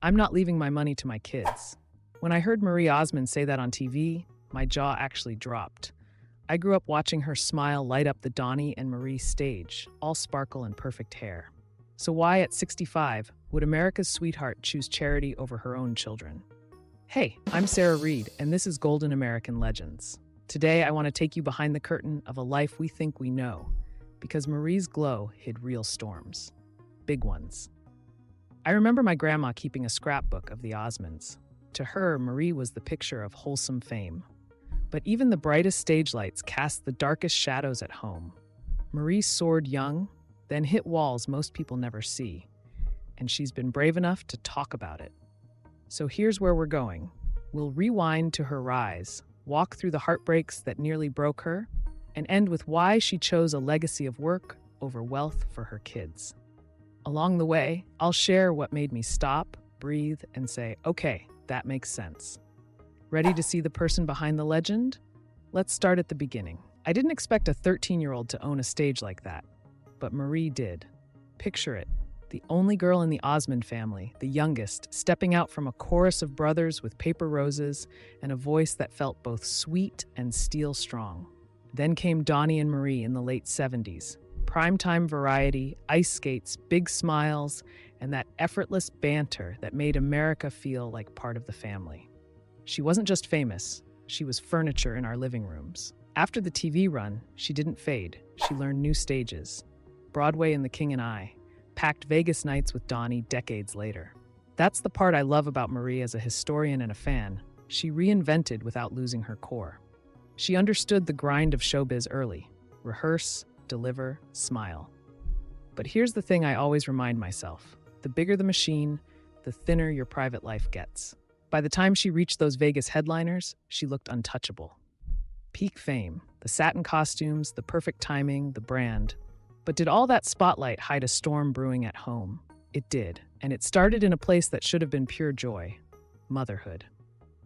I'm not leaving my money to my kids. When I heard Marie Osmond say that on TV, my jaw actually dropped. I grew up watching her smile light up the Donny and Marie stage, all sparkle and perfect hair. So why at 65 would America's sweetheart choose charity over her own children? Hey, I'm Sarah Reed, and this is Golden American Legends. Today, I want to take you behind the curtain of a life we think we know, because Marie's glow hid real storms. Big ones. I remember my grandma keeping a scrapbook of the Osmonds. To her, Marie was the picture of wholesome fame. But even the brightest stage lights cast the darkest shadows at home. Marie soared young, then hit walls most people never see. And she's been brave enough to talk about it. So here's where we're going. We'll rewind to her rise, walk through the heartbreaks that nearly broke her, and end with why she chose a legacy of work over wealth for her kids. Along the way, I'll share what made me stop, breathe, and say, okay, that makes sense. Ready to see the person behind the legend? Let's start at the beginning. I didn't expect a 13-year-old to own a stage like that, but Marie did. Picture it, the only girl in the Osmond family, the youngest, stepping out from a chorus of brothers with paper roses and a voice that felt both sweet and steel strong. Then came Donny and Marie in the late 70s. Primetime variety, ice skates, big smiles, and that effortless banter that made America feel like part of the family. She wasn't just famous, she was furniture in our living rooms. After the TV run, she didn't fade. She learned new stages. Broadway and The King and I, packed Vegas nights with Donny decades later. That's the part I love about Marie as a historian and a fan. She reinvented without losing her core. She understood the grind of showbiz early. Rehearse, deliver, smile. But here's the thing I always remind myself. The bigger the machine, the thinner your private life gets. By the time she reached those Vegas headliners, she looked untouchable. Peak fame, the satin costumes, the perfect timing, the brand. But did all that spotlight hide a storm brewing at home? It did, and it started in a place that should have been pure joy. Motherhood.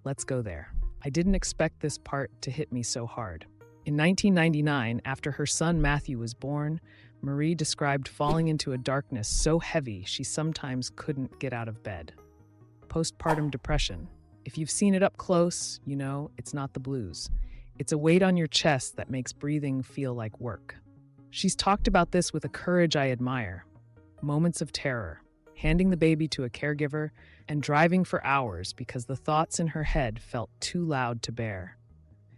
Let's go there. I didn't expect this part to hit me so hard. In 1999, after her son Matthew was born, Marie described falling into a darkness so heavy she sometimes couldn't get out of bed. Postpartum depression. If you've seen it up close, you know it's not the blues. It's a weight on your chest that makes breathing feel like work. She's talked about this with a courage I admire. Moments of terror, handing the baby to a caregiver, and driving for hours because the thoughts in her head felt too loud to bear.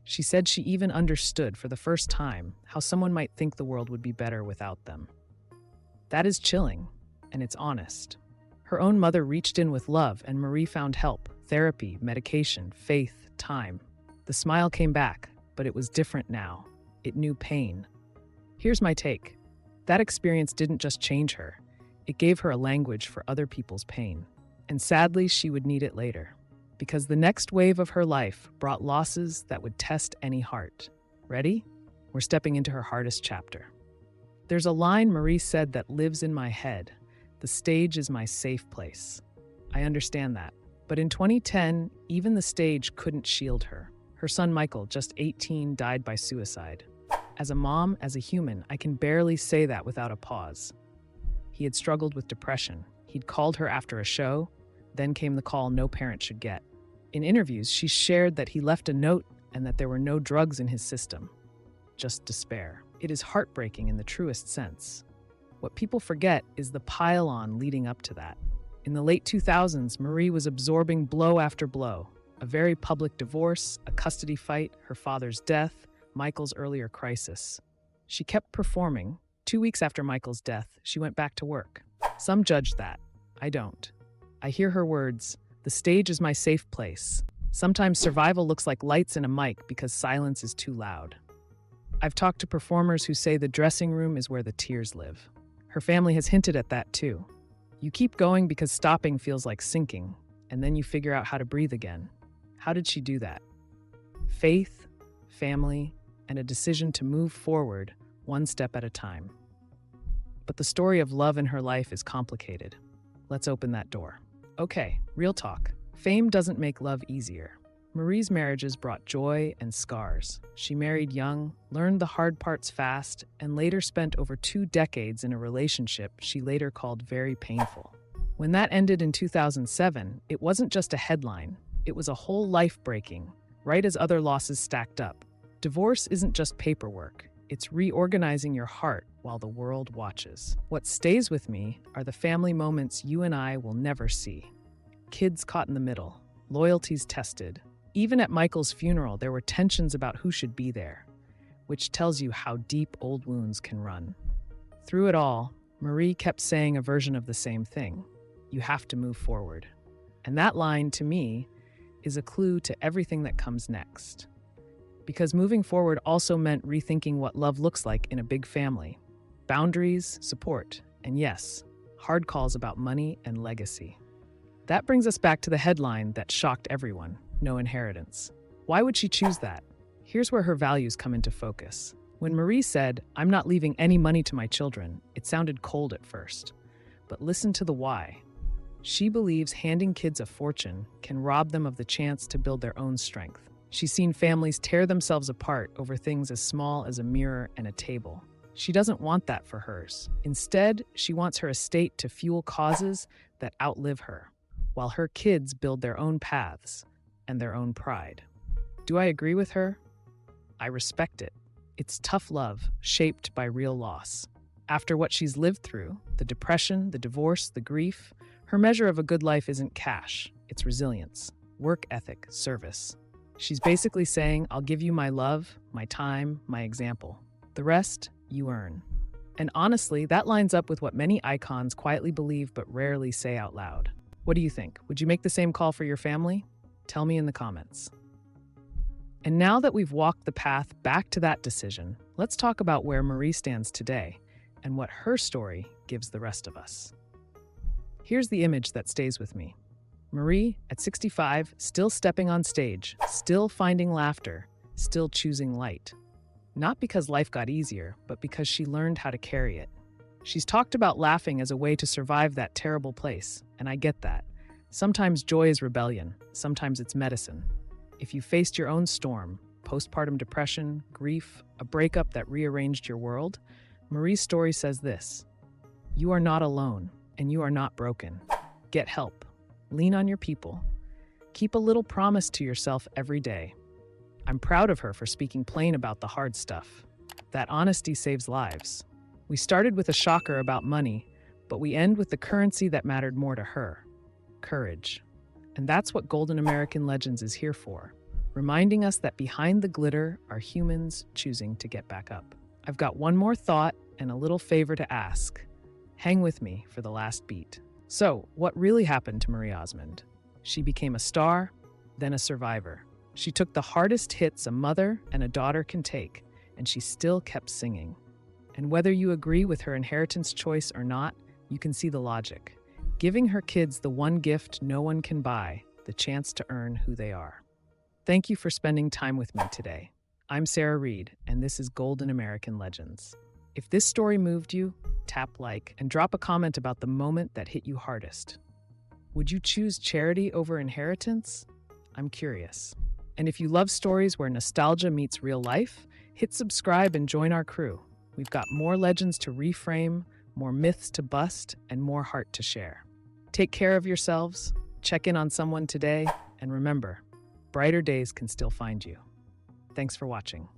She said she even understood for the first time how someone might think the world would be better without them. That is chilling, and it's honest. Her own mother reached in with love, and Marie found help, therapy, medication, faith, time. The smile came back, but it was different now. It knew pain. Here's my take. That experience didn't just change her. It gave her a language for other people's pain. And sadly, she would need it later. Because the next wave of her life brought losses that would test any heart. Ready? We're stepping into her hardest chapter. There's a line Marie said that lives in my head. The stage is my safe place. I understand that. But in 2010, even the stage couldn't shield her. Her son Michael, just 18, died by suicide. As a mom, as a human, I can barely say that without a pause. He had struggled with depression. He'd called her after a show. Then came the call no parent should get. In interviews, she shared that he left a note and that there were no drugs in his system. Just despair. It is heartbreaking in the truest sense. What people forget is the pile-on leading up to that. In the late 2000s, Marie was absorbing blow after blow. A very public divorce, a custody fight, her father's death, Michael's earlier crisis. She kept performing. 2 weeks after Michael's death, she went back to work. Some judged that. I don't. I hear her words, "The stage is my safe place." Sometimes survival looks like lights and a mic because silence is too loud. I've talked to performers who say the dressing room is where the tears live. Her family has hinted at that too. You keep going because stopping feels like sinking, and then you figure out how to breathe again. How did she do that? Faith, family, and a decision to move forward one step at a time. But the story of love in her life is complicated. Let's open that door. Okay, real talk. Fame doesn't make love easier. Marie's marriages brought joy and scars. She married young, learned the hard parts fast, and later spent over 2 decades in a relationship she later called very painful. When that ended in 2007, it wasn't just a headline, it was a whole life breaking, right as other losses stacked up. Divorce isn't just paperwork, it's reorganizing your heart while the world watches. What stays with me are the family moments you and I will never see. Kids caught in the middle, loyalties tested. Even at Michael's funeral, there were tensions about who should be there, which tells you how deep old wounds can run. Through it all, Marie kept saying a version of the same thing. You have to move forward. And that line, to me, is a clue to everything that comes next. Because moving forward also meant rethinking what love looks like in a big family. Boundaries, support, and yes, hard calls about money and legacy. That brings us back to the headline that shocked everyone: no inheritance. Why would she choose that? Here's where her values come into focus. When Marie said, "I'm not leaving any money to my children," it sounded cold at first. But listen to the why. She believes handing kids a fortune can rob them of the chance to build their own strength. She's seen families tear themselves apart over things as small as a mirror and a table. She doesn't want that for hers. Instead, she wants her estate to fuel causes that outlive her, while her kids build their own paths and their own pride. Do I agree with her? I respect it. It's tough love, shaped by real loss. After what she's lived through, the depression, the divorce, the grief, her measure of a good life isn't cash, it's resilience, work ethic, service. She's basically saying, I'll give you my love, my time, my example. The rest, you earn. And honestly, that lines up with what many icons quietly believe but rarely say out loud. What do you think? Would you make the same call for your family? Tell me in the comments. And now that we've walked the path back to that decision, let's talk about where Marie stands today and what her story gives the rest of us. Here's the image that stays with me. Marie, at 65, still stepping on stage, still finding laughter, still choosing light. Not because life got easier, but because she learned how to carry it. She's talked about laughing as a way to survive that terrible place, and I get that. Sometimes joy is rebellion, sometimes it's medicine. If you faced your own storm, postpartum depression, grief, a breakup that rearranged your world, Marie's story says this: you are not alone, and you are not broken. Get help. Lean on your people. Keep a little promise to yourself every day. I'm proud of her for speaking plain about the hard stuff. That honesty saves lives. We started with a shocker about money, but we end with the currency that mattered more to her: courage. And that's what Golden American Legends is here for, reminding us that behind the glitter are humans choosing to get back up. I've got one more thought and a little favor to ask. Hang with me for the last beat. So, what really happened to Marie Osmond? She became a star, then a survivor. She took the hardest hits a mother and a daughter can take, and she still kept singing. And whether you agree with her inheritance choice or not, you can see the logic. Giving her kids the one gift no one can buy, the chance to earn who they are. Thank you for spending time with me today. I'm Sarah Reed, and this is Golden American Legends. If this story moved you, tap like and drop a comment about the moment that hit you hardest. Would you choose charity over inheritance? I'm curious. And if you love stories where nostalgia meets real life, hit subscribe and join our crew. We've got more legends to reframe, more myths to bust, and more heart to share. Take care of yourselves, check in on someone today, and remember, brighter days can still find you. Thanks for watching.